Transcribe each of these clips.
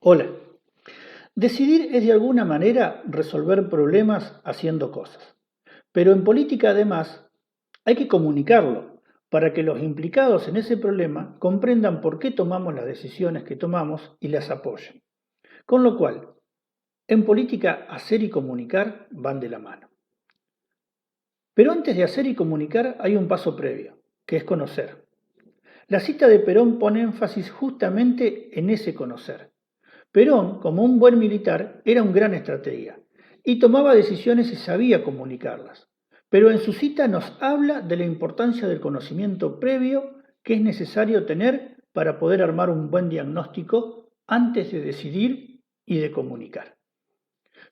Hola. Decidir es de alguna manera resolver problemas haciendo cosas. Pero en política además hay que comunicarlo para que los implicados en ese problema comprendan por qué tomamos las decisiones que tomamos y las apoyen. Con lo cual, en política hacer y comunicar van de la mano. Pero antes de hacer y comunicar hay un paso previo, que es conocer. La cita de Perón pone énfasis justamente en ese conocer. Perón, como un buen militar, era un gran estratega y tomaba decisiones y sabía comunicarlas. Pero en su cita nos habla de la importancia del conocimiento previo que es necesario tener para poder armar un buen diagnóstico antes de decidir y de comunicar.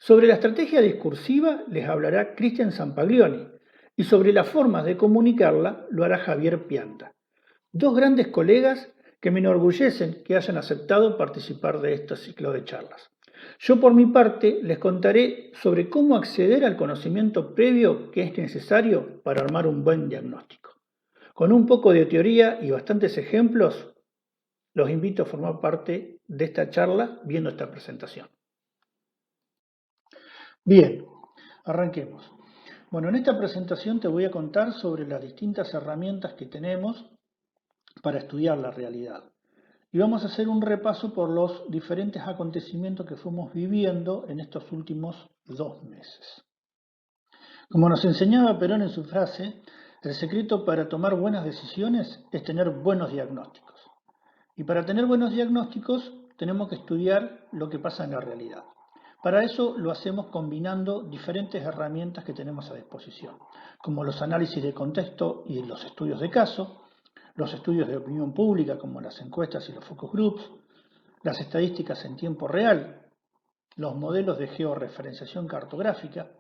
Sobre la estrategia discursiva les hablará Cristian Zampaglioni y sobre las formas de comunicarla lo hará Javier Pianta. Dos grandes colegas que me enorgullecen que hayan aceptado participar de este ciclo de charlas. Yo por mi parte les contaré sobre cómo acceder al conocimiento previo que es necesario para armar un buen diagnóstico. Con un poco de teoría y bastantes ejemplos, los invito a formar parte de esta charla viendo esta presentación. Bien, arranquemos. Bueno, en esta presentación te voy a contar sobre las distintas herramientas que tenemos para estudiar la realidad. Y vamos a hacer un repaso por los diferentes acontecimientos que fuimos viviendo en estos últimos 2 meses. Como nos enseñaba Perón en su frase, el secreto para tomar buenas decisiones es tener buenos diagnósticos. Y para tener buenos diagnósticos tenemos que estudiar lo que pasa en la realidad. Para eso lo hacemos combinando diferentes herramientas que tenemos a disposición, como los análisis de contexto y los estudios de caso, los estudios de opinión pública como las encuestas y los focus groups, las estadísticas en tiempo real, los modelos de georreferenciación cartográfica,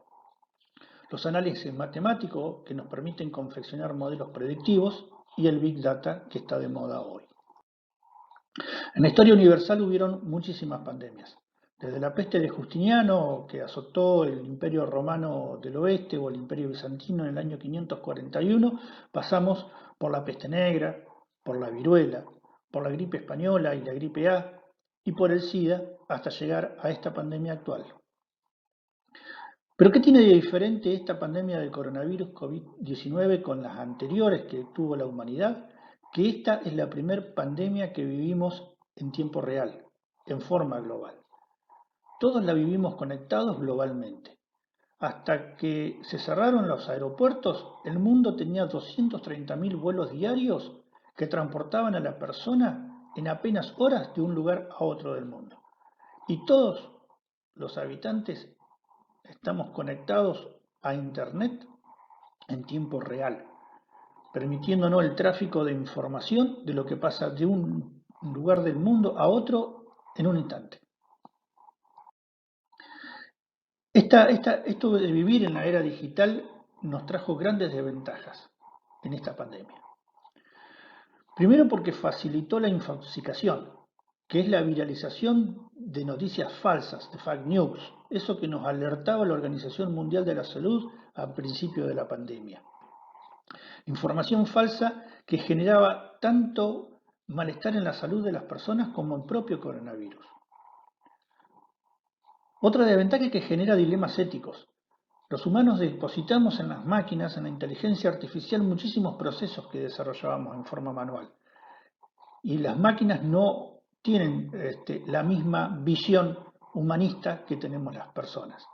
los análisis matemáticos que nos permiten confeccionar modelos predictivos y el Big Data que está de moda hoy. En la historia universal hubieron muchísimas pandemias, desde la peste de Justiniano, que azotó el Imperio Romano del Oeste o el Imperio Bizantino en el año 541, pasamos por la peste negra, por la viruela, por la gripe española y la gripe A, y por el SIDA, hasta llegar a esta pandemia actual. ¿Pero qué tiene de diferente esta pandemia del coronavirus COVID-19 con las anteriores que tuvo la humanidad? Que esta es la primera pandemia que vivimos en tiempo real, en forma global. Todos la vivimos conectados globalmente. Hasta que se cerraron los aeropuertos, el mundo tenía 230.000 vuelos diarios que transportaban a la persona en apenas horas de un lugar a otro del mundo. Y todos los habitantes estamos conectados a Internet en tiempo real, permitiéndonos el tráfico de información de lo que pasa de un lugar del mundo a otro en un instante. Esto de vivir en la era digital nos trajo grandes desventajas en esta pandemia. Primero porque facilitó la infoxicación, que es la viralización de noticias falsas, de fake news, eso que nos alertaba la Organización Mundial de la Salud al principio de la pandemia. Información falsa que generaba tanto malestar en la salud de las personas como el propio coronavirus. Otra desventaja es que genera dilemas éticos. Los humanos depositamos en las máquinas, en la inteligencia artificial, muchísimos procesos que desarrollábamos en forma manual. Y las máquinas no tienen la misma visión humanista que tenemos las personas.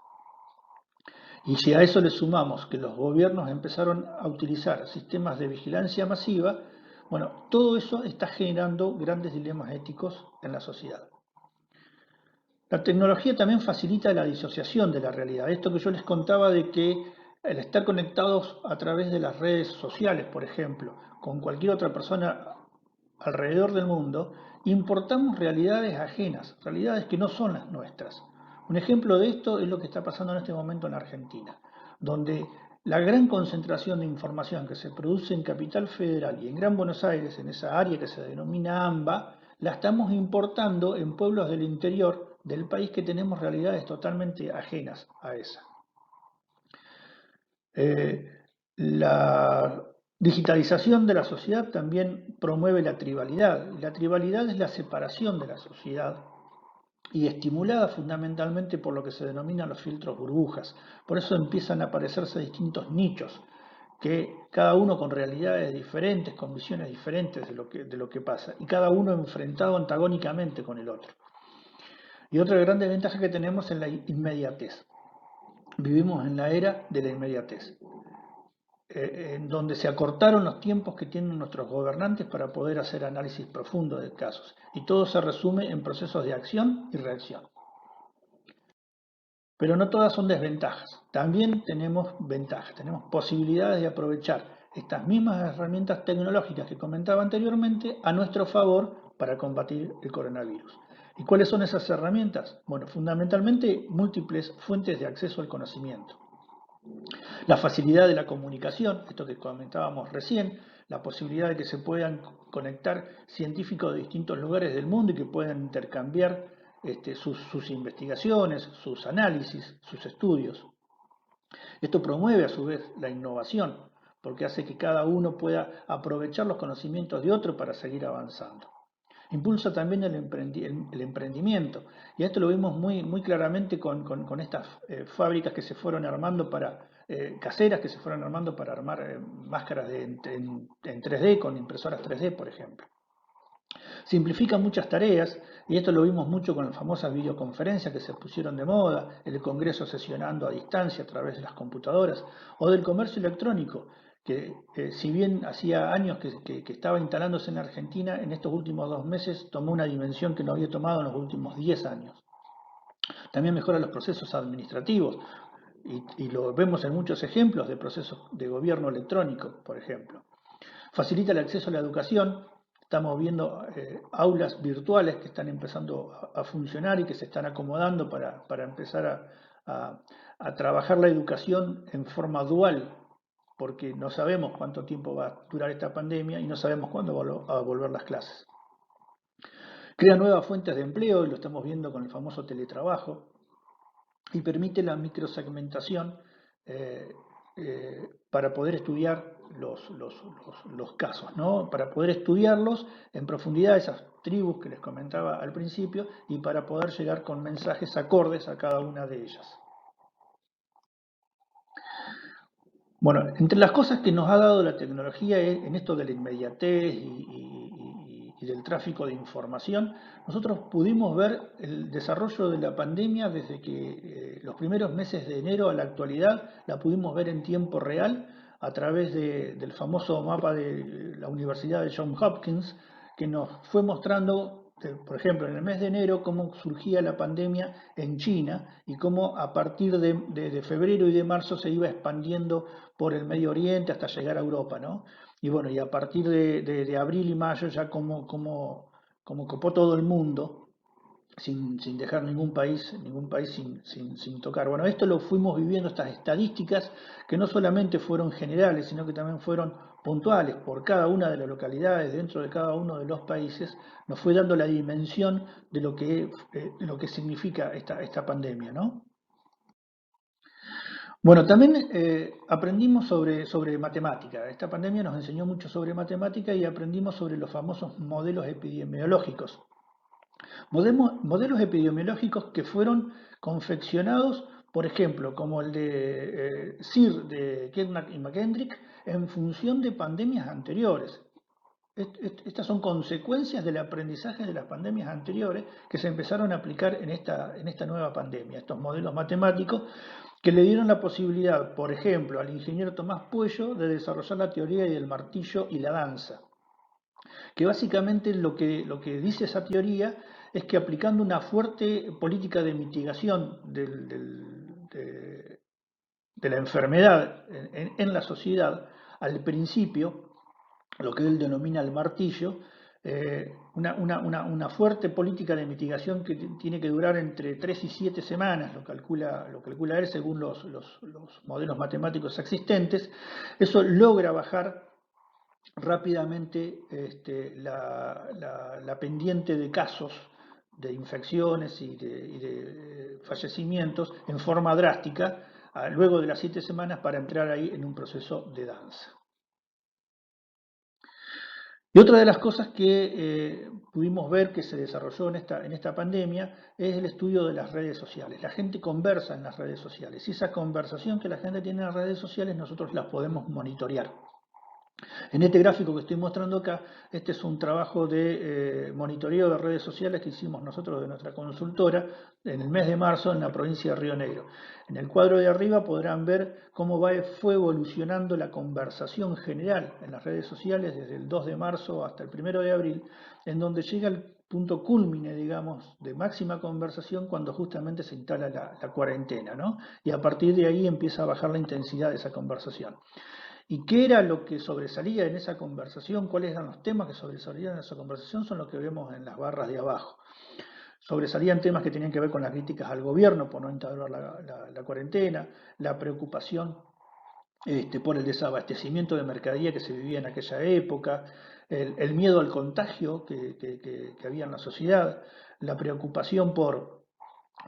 Y si a eso le sumamos que los gobiernos empezaron a utilizar sistemas de vigilancia masiva, bueno, todo eso está generando grandes dilemas éticos en la sociedad. La tecnología también facilita la disociación de la realidad. Esto que yo les contaba de que al estar conectados a través de las redes sociales, por ejemplo, con cualquier otra persona alrededor del mundo, importamos realidades ajenas, realidades que no son las nuestras. Un ejemplo de esto es lo que está pasando en este momento en Argentina, donde la gran concentración de información que se produce en Capital Federal y en Gran Buenos Aires, en esa área que se denomina AMBA, la estamos importando en pueblos del interior del país que tenemos realidades totalmente ajenas a esa. La digitalización de la sociedad también promueve la tribalidad. La tribalidad es la separación de la sociedad y estimulada fundamentalmente por lo que se denominan los filtros burbujas. Por eso empiezan a aparecerse distintos nichos, que cada uno con realidades diferentes, con visiones diferentes de lo que pasa, y cada uno enfrentado antagónicamente con el otro. Y otra gran ventaja que tenemos es la inmediatez. Vivimos en la era de la inmediatez, en donde se acortaron los tiempos que tienen nuestros gobernantes para poder hacer análisis profundo de casos, y todo se resume en procesos de acción y reacción. Pero no todas son desventajas, también tenemos ventajas, tenemos posibilidades de aprovechar estas mismas herramientas tecnológicas que comentaba anteriormente a nuestro favor para combatir el coronavirus. ¿Y cuáles son esas herramientas? Bueno, fundamentalmente múltiples fuentes de acceso al conocimiento. La facilidad de la comunicación, esto que comentábamos recién, la posibilidad de que se puedan conectar científicos de distintos lugares del mundo y que puedan intercambiar sus investigaciones, sus análisis, sus estudios. Esto promueve a su vez la innovación, porque hace que cada uno pueda aprovechar los conocimientos de otro para seguir avanzando. Impulsa también el emprendimiento, y esto lo vimos muy claramente con estas fábricas que se fueron armando caseras que se fueron armando para armar máscaras en 3D con impresoras 3D, por ejemplo. Simplifica muchas tareas, y esto lo vimos mucho con las famosas videoconferencias que se pusieron de moda, el Congreso sesionando a distancia a través de las computadoras, o del comercio electrónico, que si bien hacía años que estaba instalándose en Argentina, en estos últimos 2 meses tomó una dimensión que no había tomado en los últimos 10 años. También mejora los procesos administrativos, y lo vemos en muchos ejemplos de procesos de gobierno electrónico, por ejemplo. Facilita el acceso a la educación. Estamos viendo aulas virtuales que están empezando a funcionar y que se están acomodando para empezar a trabajar la educación en forma dual, porque no sabemos cuánto tiempo va a durar esta pandemia y no sabemos cuándo van a volver las clases. Crea nuevas fuentes de empleo, y lo estamos viendo con el famoso teletrabajo, y permite la microsegmentación para poder estudiar los casos, ¿no? Para poder estudiarlos en profundidad, esas tribus que les comentaba al principio, y para poder llegar con mensajes acordes a cada una de ellas. Bueno, entre las cosas que nos ha dado la tecnología en esto de la inmediatez y del tráfico de información, nosotros pudimos ver el desarrollo de la pandemia desde que los primeros meses de enero a la actualidad, la pudimos ver en tiempo real a través del famoso mapa de la Universidad de Johns Hopkins, que nos fue mostrando, por ejemplo, en el mes de enero, cómo surgía la pandemia en China y cómo a partir de febrero y de marzo se iba expandiendo por el Medio Oriente hasta llegar a Europa, ¿no? Y bueno, y a partir de abril y mayo ya como copó todo el mundo, sin dejar ningún país sin tocar. Bueno, esto lo fuimos viviendo, estas estadísticas que no solamente fueron generales, sino que también fueron puntuales por cada una de las localidades dentro de cada uno de los países, nos fue dando la dimensión de lo que significa esta pandemia, ¿no? Bueno, también aprendimos sobre matemática. Esta pandemia nos enseñó mucho sobre matemática y aprendimos sobre los famosos modelos epidemiológicos. Modelos epidemiológicos que fueron confeccionados, por ejemplo, como el de SIR de Kettner y McKendrick, en función de pandemias anteriores. Estas son consecuencias del aprendizaje de las pandemias anteriores que se empezaron a aplicar en esta nueva pandemia. Estos modelos matemáticos que le dieron la posibilidad, por ejemplo, al ingeniero Tomás Puello de desarrollar la teoría del martillo y la danza, que básicamente lo que dice esa teoría es que aplicando una fuerte política de mitigación de la enfermedad en la sociedad, al principio, lo que él denomina el martillo, una fuerte política de mitigación que tiene que durar entre 3 y 7 semanas, lo calcula él según los modelos matemáticos existentes. Eso logra bajar rápidamente la pendiente de casos de infecciones y de fallecimientos en forma drástica, luego de las 7 semanas, para entrar ahí en un proceso de danza. Y otra de las cosas que pudimos ver que se desarrolló en esta pandemia es el estudio de las redes sociales. La gente conversa en las redes sociales y esa conversación que la gente tiene en las redes sociales nosotros las podemos monitorear. En este gráfico que estoy mostrando acá, este es un trabajo de monitoreo de redes sociales que hicimos nosotros de nuestra consultora en el mes de marzo en la provincia de Río Negro. En el cuadro de arriba podrán ver cómo fue evolucionando la conversación general en las redes sociales desde el 2 de marzo hasta el 1 de abril, en donde llega el punto culmine, digamos, de máxima conversación cuando justamente se instala la cuarentena, ¿no? Y a partir de ahí empieza a bajar la intensidad de esa conversación. ¿Y qué era lo que sobresalía en esa conversación? ¿Cuáles eran los temas que sobresalían en esa conversación? Son los que vemos en las barras de abajo. Sobresalían temas que tenían que ver con las críticas al gobierno por no instaurar la cuarentena, la preocupación por el desabastecimiento de mercadería que se vivía en aquella época, el miedo al contagio que había en la sociedad, la preocupación por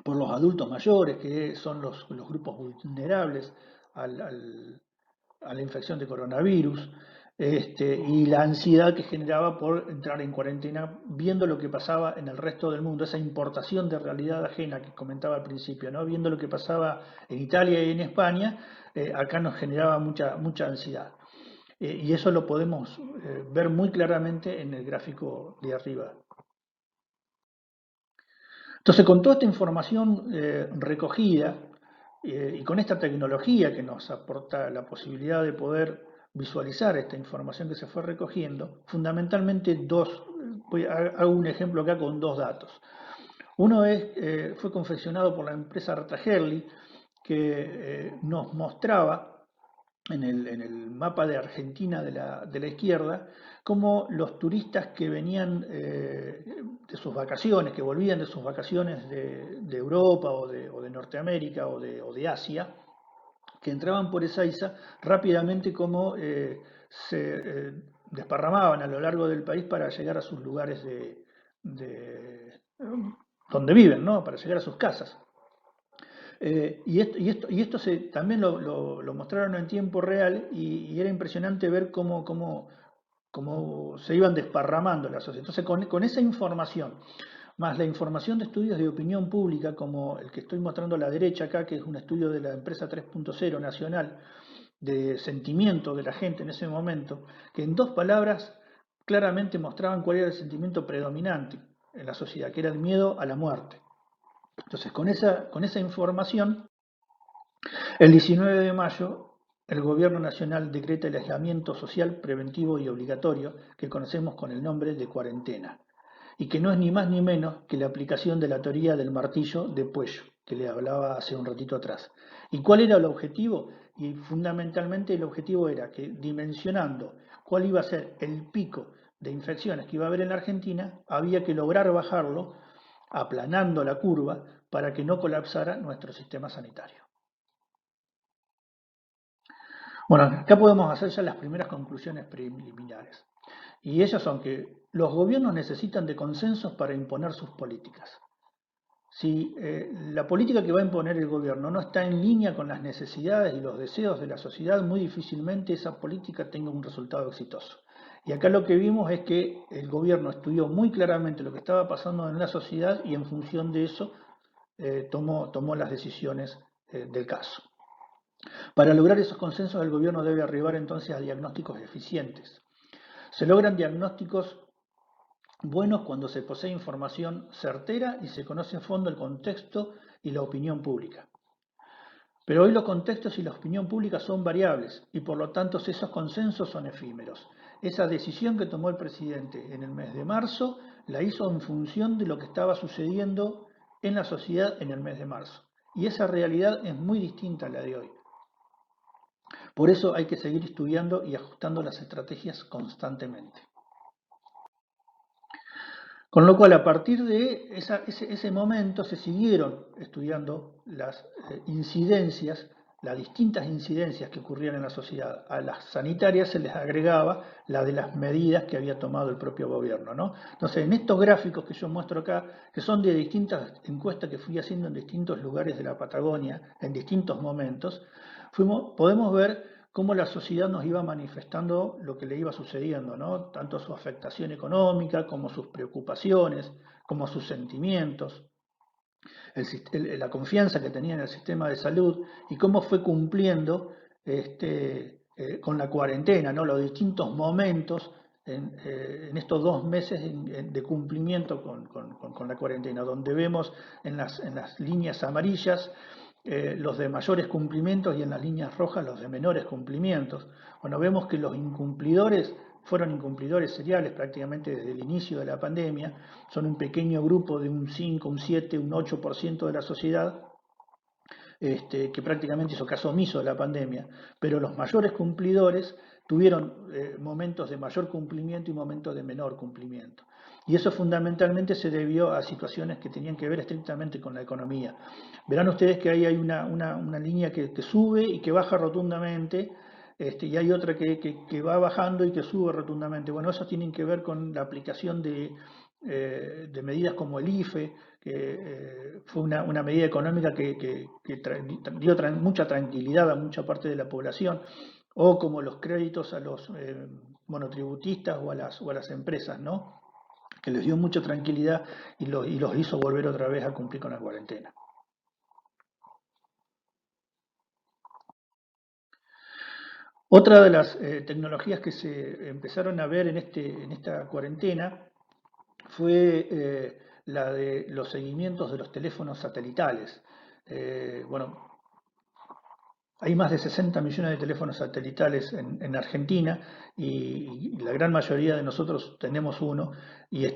los adultos mayores, que son los grupos vulnerables a la infección de coronavirus, y la ansiedad que generaba por entrar en cuarentena, viendo lo que pasaba en el resto del mundo, esa importación de realidad ajena que comentaba al principio, ¿no? Viendo lo que pasaba en Italia y en España, acá nos generaba mucha ansiedad. Y eso lo podemos ver muy claramente en el gráfico de arriba. Entonces, con toda esta información recogida y con esta tecnología que nos aporta la posibilidad de poder visualizar esta información que se fue recogiendo, fundamentalmente hago un ejemplo acá con dos datos. Uno fue confeccionado por la empresa Rata Herley, que nos mostraba en el mapa de Argentina de la izquierda, cómo los turistas que venían de sus vacaciones, que volvían de sus vacaciones de Europa o de Norteamérica o de Asia, que entraban por Ezeiza, rápidamente como desparramaban a lo largo del país para llegar a sus lugares donde viven, ¿no? Para llegar a sus casas. Y esto también lo mostraron en tiempo real y era impresionante ver cómo se iban desparramando las sociedades. Entonces, con esa información, más la información de estudios de opinión pública, como el que estoy mostrando a la derecha acá, que es un estudio de la empresa 3.0 nacional, de sentimiento de la gente en ese momento, que en dos palabras claramente mostraban cuál era el sentimiento predominante en la sociedad, que era el miedo a la muerte. Entonces, con esa información, el 19 de mayo, el Gobierno Nacional decreta el aislamiento social preventivo y obligatorio que conocemos con el nombre de cuarentena, y que no es ni más ni menos que la aplicación de la teoría del martillo de Puello, que le hablaba hace un ratito atrás. ¿Y cuál era el objetivo? Y fundamentalmente el objetivo era que, dimensionando cuál iba a ser el pico de infecciones que iba a haber en la Argentina, había que lograr bajarlo, aplanando la curva, para que no colapsara nuestro sistema sanitario. Bueno, acá podemos hacer ya las primeras conclusiones preliminares. Y ellas son que los gobiernos necesitan de consensos para imponer sus políticas. Si la política que va a imponer el gobierno no está en línea con las necesidades y los deseos de la sociedad, muy difícilmente esa política tenga un resultado exitoso. Y acá lo que vimos es que el gobierno estudió muy claramente lo que estaba pasando en la sociedad y en función de eso tomó las decisiones del caso. Para lograr esos consensos, el gobierno debe arribar entonces a diagnósticos eficientes. Se logran diagnósticos buenos cuando se posee información certera y se conoce a fondo el contexto y la opinión pública. Pero hoy los contextos y la opinión pública son variables y por lo tanto esos consensos son efímeros. Esa decisión que tomó el presidente en el mes de marzo la hizo en función de lo que estaba sucediendo en la sociedad en el mes de marzo. Y esa realidad es muy distinta a la de hoy. Por eso hay que seguir estudiando y ajustando las estrategias constantemente. Con lo cual, a partir de ese momento se siguieron estudiando las incidencias, las distintas incidencias que ocurrían en la sociedad. A las sanitarias se les agregaba la de las medidas que había tomado el propio gobierno, ¿no? Entonces, en estos gráficos que yo muestro acá, que son de distintas encuestas que fui haciendo en distintos lugares de la Patagonia, en distintos momentos, podemos ver cómo la sociedad nos iba manifestando lo que le iba sucediendo, ¿no? Tanto su afectación económica como sus preocupaciones, como sus sentimientos, la confianza que tenía en el sistema de salud y cómo fue cumpliendo con la cuarentena, ¿no? Los distintos momentos en estos 2 meses de cumplimiento con la cuarentena, donde vemos en las líneas amarillas los de mayores cumplimientos y en las líneas rojas los de menores cumplimientos. Bueno, vemos que los incumplidores fueron incumplidores seriales prácticamente desde el inicio de la pandemia, son un pequeño grupo de un 5, un 7, un 8% de la sociedad, que prácticamente hizo caso omiso de la pandemia, pero los mayores cumplidores tuvieron momentos de mayor cumplimiento y momentos de menor cumplimiento. Y eso fundamentalmente se debió a situaciones que tenían que ver estrictamente con la economía. Verán ustedes que ahí hay una línea que sube y que baja rotundamente, y hay otra que va bajando y que sube rotundamente. Bueno, eso tiene que ver con la aplicación de medidas como el IFE, que fue una medida económica que dio mucha tranquilidad a mucha parte de la población, o como los créditos a los monotributistas o a las empresas, ¿no? Que les dio mucha tranquilidad y los hizo volver otra vez a cumplir con la cuarentena. Otra de las tecnologías que se empezaron a ver en esta cuarentena fue la de los seguimientos de los teléfonos satelitales. Bueno, hay más de 60 millones de teléfonos satelitales en Argentina y la gran mayoría de nosotros tenemos uno y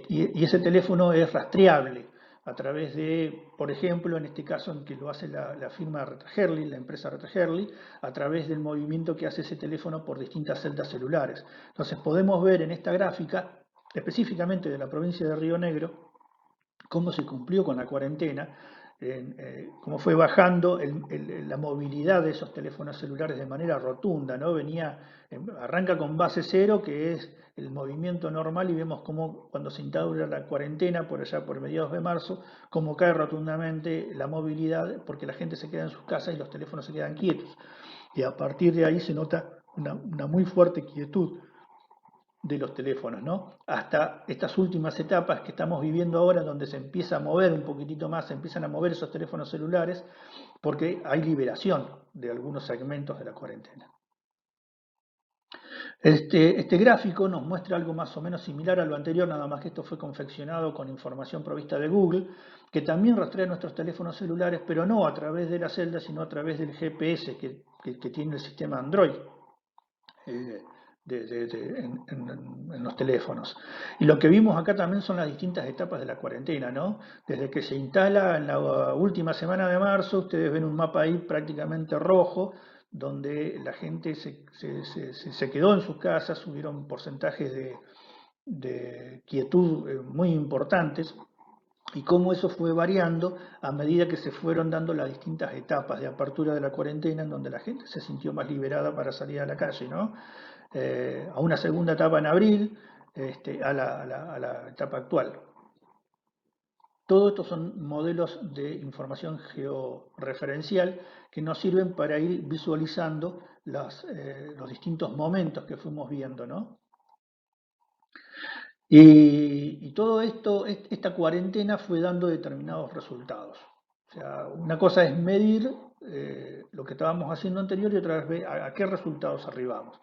ese teléfono es rastreable a través de, por ejemplo, en este caso en que lo hace la firma Herley, la empresa Herley, a través del movimiento que hace ese teléfono por distintas celdas celulares. Entonces podemos ver en esta gráfica, específicamente de la provincia de Río Negro, cómo se cumplió con la cuarentena, cómo fue bajando la movilidad de esos teléfonos celulares de manera rotunda, ¿no? Arranca con base cero, que es el movimiento normal, y vemos cómo cuando se instaura la cuarentena, por allá por mediados de marzo, cómo cae rotundamente la movilidad, porque la gente se queda en sus casas y los teléfonos se quedan quietos. Y a partir de ahí se nota una muy fuerte quietud de los teléfonos, ¿no? Hasta estas últimas etapas que estamos viviendo ahora, donde se empieza a mover un poquitito más, se empiezan a mover esos teléfonos celulares, porque hay liberación de algunos segmentos de la cuarentena. Este gráfico nos muestra algo más o menos similar a lo anterior, nada más que esto fue confeccionado con información provista de Google, que también rastrea nuestros teléfonos celulares, pero no a través de la celda, sino a través del GPS que tiene el sistema Android. En los teléfonos. Y lo que vimos acá también son las distintas etapas de la cuarentena, ¿no? Desde que se instala en la última semana de marzo, ustedes ven un mapa ahí prácticamente rojo, donde la gente se quedó en sus casas, hubieron porcentajes de quietud muy importantes, y cómo eso fue variando a medida que se fueron dando las distintas etapas de apertura de la cuarentena, en donde la gente se sintió más liberada para salir a la calle, ¿no? A una segunda etapa en abril, a la etapa actual. Todo esto son modelos de información georreferencial que nos sirven para ir visualizando los distintos momentos que fuimos viendo, ¿no? Y todo esto, esta cuarentena fue dando determinados resultados. O sea, una cosa es medir lo que estábamos haciendo anterior y otra vez a qué resultados arribamos.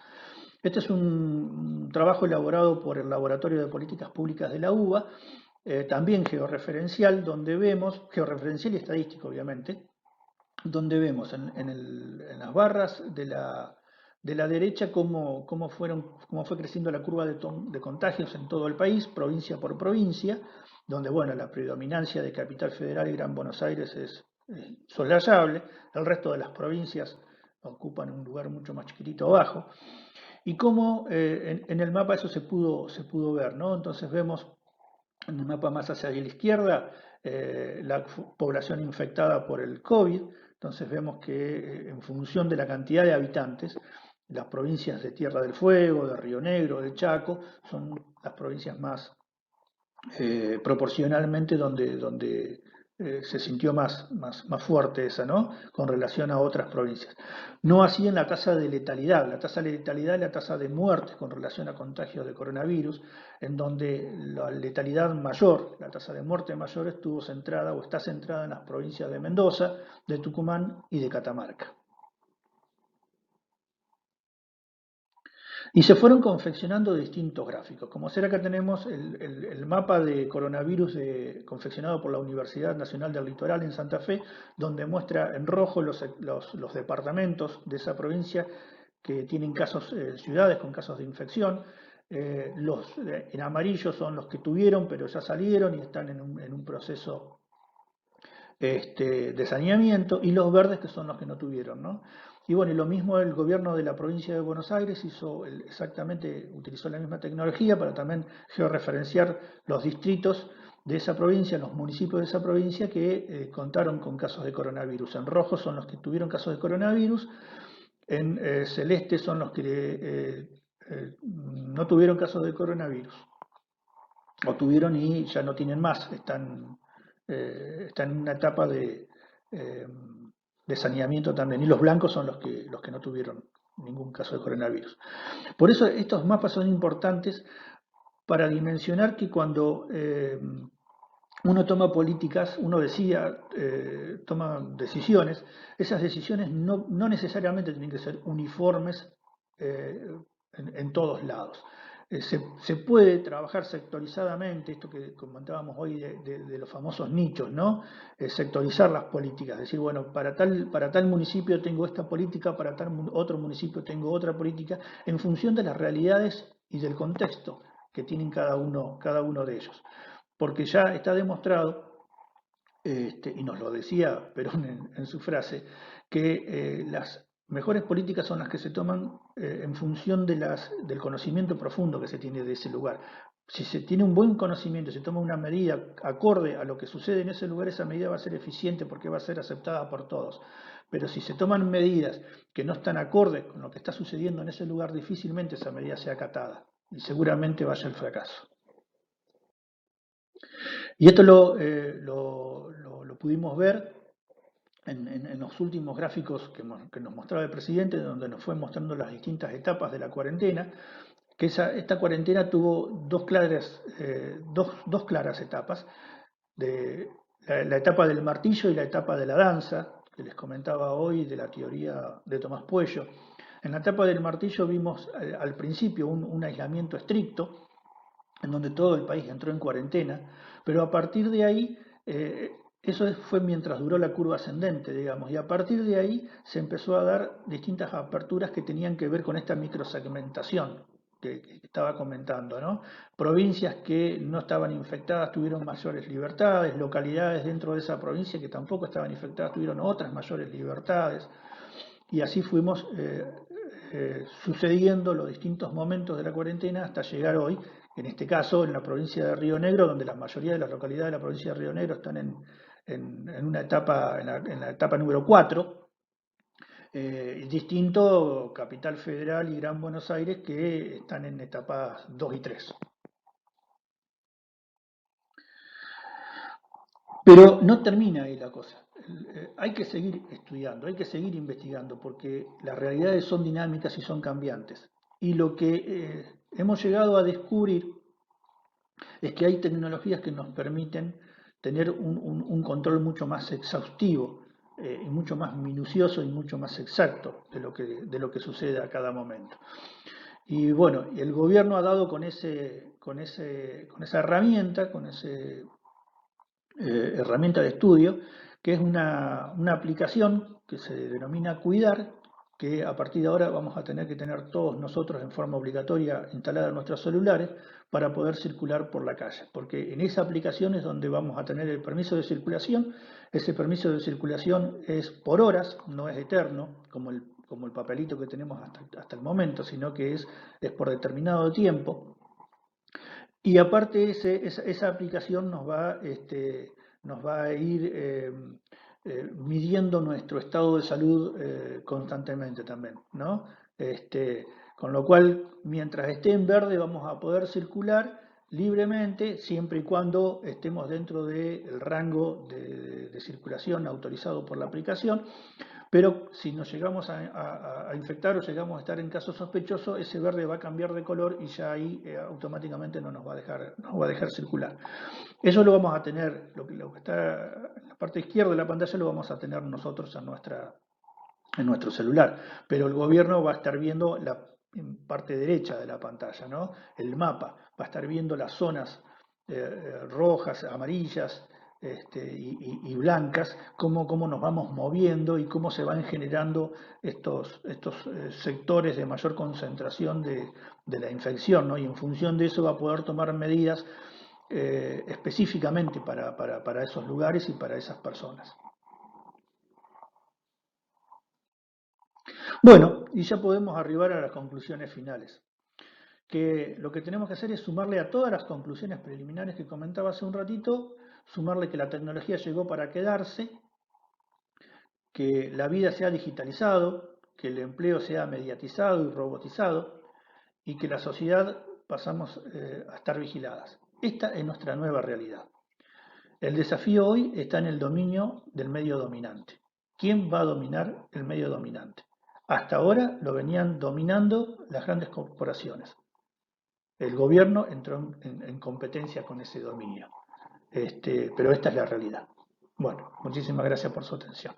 Este es un trabajo elaborado por el Laboratorio de Políticas Públicas de la UBA, también georreferencial, donde vemos, georreferencial y estadístico obviamente, donde vemos en las barras de la derecha cómo fue creciendo la curva de contagios en todo el país, provincia por provincia, donde bueno, la predominancia de Capital Federal y Gran Buenos Aires es soslayable, el resto de las provincias ocupan un lugar mucho más chiquitito abajo, y cómo en el mapa eso se pudo ver, ¿no? Entonces vemos en el mapa más hacia la izquierda la población infectada por el COVID. Entonces vemos que en función de la cantidad de habitantes, las provincias de Tierra del Fuego, de Río Negro, de Chaco, son las provincias más proporcionalmente donde se sintió más fuerte esa, ¿no? Con relación a otras provincias. No así en la tasa de letalidad. La tasa de letalidad es la tasa de muertes con relación a contagios de coronavirus, en donde la letalidad mayor, la tasa de muerte mayor estuvo centrada o está centrada en las provincias de Mendoza, de Tucumán y de Catamarca. Y se fueron confeccionando distintos gráficos. Como será que tenemos el mapa de coronavirus confeccionado por la Universidad Nacional del Litoral en Santa Fe, donde muestra en rojo los departamentos de esa provincia que tienen casos, ciudades con casos de infección. En amarillo son los que tuvieron, pero ya salieron y están en un proceso de saneamiento, y los verdes que son los que no tuvieron, ¿no? Y bueno, y lo mismo el gobierno de la provincia de Buenos Aires utilizó la misma tecnología para también georreferenciar los distritos de esa provincia, los municipios de esa provincia que contaron con casos de coronavirus. En rojo son los que tuvieron casos de coronavirus, en celeste son los que no tuvieron casos de coronavirus, o tuvieron y ya no tienen más, están en una etapa de saneamiento también. Y los blancos son los que no tuvieron ningún caso de coronavirus. Por eso estos mapas son importantes para dimensionar que cuando uno toma políticas, uno toma decisiones, esas decisiones no necesariamente tienen que ser uniformes en todos lados. Se puede trabajar sectorizadamente, esto que comentábamos hoy de los famosos nichos, ¿no? Sectorizar las políticas, decir, bueno, para tal municipio tengo esta política, para tal otro municipio tengo otra política, en función de las realidades y del contexto que tienen cada uno de ellos. Porque ya está demostrado, y nos lo decía Perón en su frase, que las mejores políticas son las que se toman en función del conocimiento profundo que se tiene de ese lugar. Si se tiene un buen conocimiento, se toma una medida acorde a lo que sucede en ese lugar, esa medida va a ser eficiente porque va a ser aceptada por todos. Pero si se toman medidas que no están acordes con lo que está sucediendo en ese lugar, difícilmente esa medida sea acatada y seguramente vaya al fracaso. Y esto lo pudimos ver en los últimos gráficos que nos mostraba el presidente, donde nos fue mostrando las distintas etapas de la cuarentena, que esta cuarentena tuvo dos claras etapas, de la etapa del martillo y la etapa de la danza, que les comentaba hoy de la teoría de Tomás Puello. En la etapa del martillo vimos al principio un aislamiento estricto, en donde todo el país entró en cuarentena, pero a partir de ahí, eso fue mientras duró la curva ascendente, digamos, y a partir de ahí se empezó a dar distintas aperturas que tenían que ver con esta microsegmentación que estaba comentando, ¿no? Provincias que no estaban infectadas tuvieron mayores libertades, localidades dentro de esa provincia que tampoco estaban infectadas tuvieron otras mayores libertades, y así fuimos sucediendo los distintos momentos de la cuarentena hasta llegar hoy, en este caso en la provincia de Río Negro, donde la mayoría de las localidades de la provincia de Río Negro están en una etapa, en la etapa número 4, distinto Capital Federal y Gran Buenos Aires, que están en etapas 2 y 3. Pero no termina ahí la cosa. Hay que seguir estudiando, hay que seguir investigando, porque las realidades son dinámicas y son cambiantes. Y lo que hemos llegado a descubrir es que hay tecnologías que nos permiten tener un control mucho más exhaustivo, y mucho más minucioso y mucho más exacto de lo que sucede a cada momento. Y bueno, el gobierno ha dado con esa herramienta, con esa herramienta de estudio, que es una aplicación que se denomina Cuidar, que a partir de ahora vamos a tener que tener todos nosotros en forma obligatoria instalada en nuestros celulares para poder circular por la calle, porque en esa aplicación es donde vamos a tener el permiso de circulación. Ese permiso de circulación es por horas, no es eterno, como el papelito que tenemos hasta el momento, sino que es por determinado tiempo. Y aparte esa aplicación nos va a ir midiendo nuestro estado de salud constantemente también, ¿no? Con lo cual, mientras esté en verde vamos a poder circular, libremente, siempre y cuando estemos dentro del rango de circulación autorizado por la aplicación. Pero si nos llegamos a infectar o llegamos a estar en caso sospechoso, ese verde va a cambiar de color y ya ahí automáticamente no nos va a dejar circular. Eso lo vamos a tener, lo que está en la parte izquierda de la pantalla lo vamos a tener nosotros en nuestro celular, pero el gobierno va a estar viendo la parte derecha de la pantalla, ¿no? El mapa, va a estar viendo las zonas rojas, amarillas y blancas, cómo nos vamos moviendo y cómo se van generando estos sectores de mayor concentración de la infección, ¿no? Y en función de eso va a poder tomar medidas específicamente para esos lugares y para esas personas. Bueno, y ya podemos arribar a las conclusiones finales, que lo que tenemos que hacer es sumarle a todas las conclusiones preliminares que comentaba hace un ratito, sumarle que la tecnología llegó para quedarse, que la vida se ha digitalizado, que el empleo se ha mediatizado y robotizado, y que la sociedad pasamos a estar vigiladas. Esta es nuestra nueva realidad. El desafío hoy está en el dominio del medio dominante. ¿Quién va a dominar el medio dominante? Hasta ahora lo venían dominando las grandes corporaciones. El gobierno entró en competencia con ese dominio. Pero esta es la realidad. Bueno, muchísimas gracias por su atención.